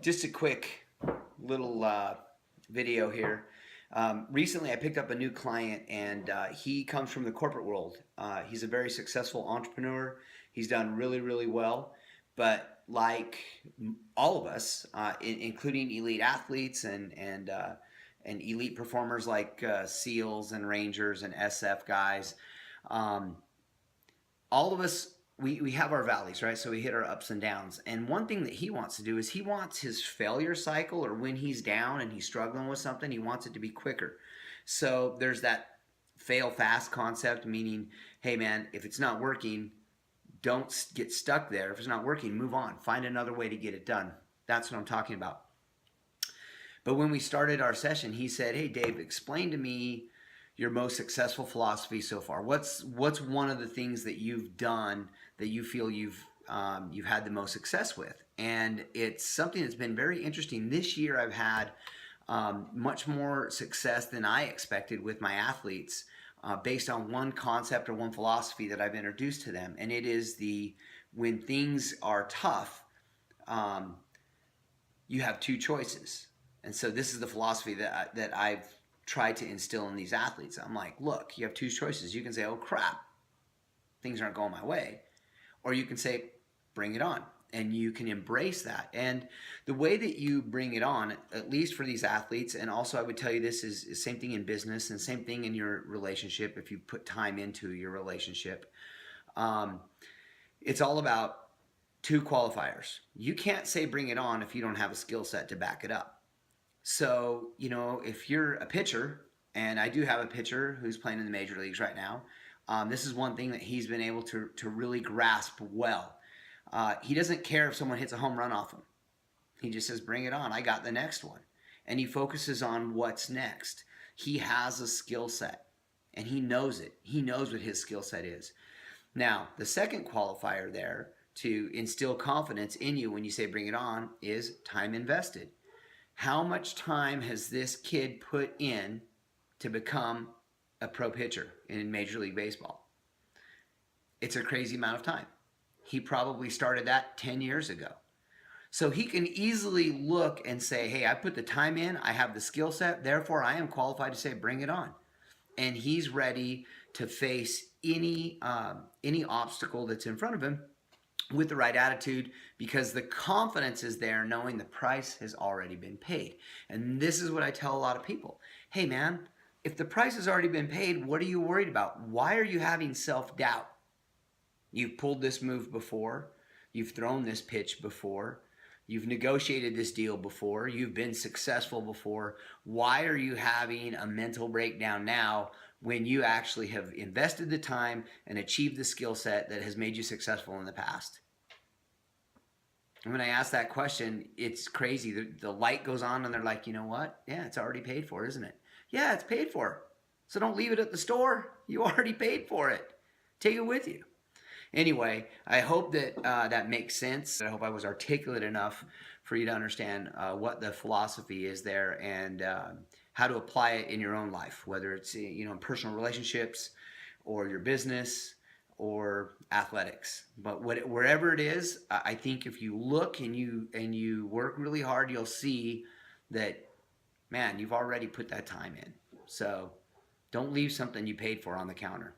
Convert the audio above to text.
Just a quick little video here. Recently, I picked up a new client, and he comes from the corporate world. He's a very successful entrepreneur. He's done really, really well. But like all of us, including elite athletes and elite performers like SEALs and Rangers and SF guys, um, all of us we have our valleys, right? So we hit our ups and downs. And one thing that he wants to do is he wants his failure cycle, or when he's down and he's struggling with something, he wants it to be quicker. So there's that fail fast concept, meaning, hey man, if it's not working, don't get stuck there. If it's not working, move on. Find another way to get it done. That's what I'm talking about. But when we started our session, he said, "Hey Dave, explain to me your most successful philosophy so far. What's one of the things that you've done that you feel you've had the most success with?" And it's something that's been very interesting. This year, I've had much more success than I expected with my athletes, based on one concept or one philosophy that I've introduced to them, and it is the when things are tough, um, you have two choices. And so this is the philosophy that I've tried to instill in these athletes. I'm like, look, you have two choices. You can say, oh crap, things aren't going my way. Or you can say, bring it on. And you can embrace that. And the way that you bring it on, at least for these athletes, and also I would tell you this is the same thing in business and same thing in your relationship if you put time into your relationship. Um, it's all about two qualifiers. You can't say bring it on if you don't have a skill set to back it up. So, if you're a pitcher, and I do have a pitcher who's playing in the major leagues right now, this is one thing that he's been able to really grasp well. He doesn't care if someone hits a home run off him. He just says, bring it on. I got the next one. And he focuses on what's next. He has a skill set, and he knows it. He knows what his skill set is. Now, the second qualifier there to instill confidence in you when you say bring it on is time invested. How much time has this kid put in to become a pro pitcher in Major League Baseball? It's a crazy amount of time. He probably started that 10 years ago. So he can easily look and say, hey, I put the time in, I have the skill set, therefore I am qualified to say bring it on. And he's ready to face any obstacle that's in front of him with the right attitude, because the confidence is there knowing the price has already been paid. And this is what I tell a lot of people. Hey man, if the price has already been paid, what are you worried about? Why are you having self-doubt? You've pulled this move before. You've thrown this pitch before. You've negotiated this deal before. You've been successful before. Why are you having a mental breakdown now when you actually have invested the time and achieved the skill set that has made you successful in the past? And when I ask that question, it's crazy. The light goes on and they're like, you know what? Yeah, it's already paid for, isn't it? Yeah, it's paid for. So don't leave it at the store. You already paid for it. Take it with you. Anyway, I hope that that makes sense. I hope I was articulate enough for you to understand what the philosophy is there, and how to apply it in your own life, whether it's in personal relationships or your business or athletics. But wherever it is, I think if you look and you work really hard, you'll see that, man, you've already put that time in. So don't leave something you paid for on the counter.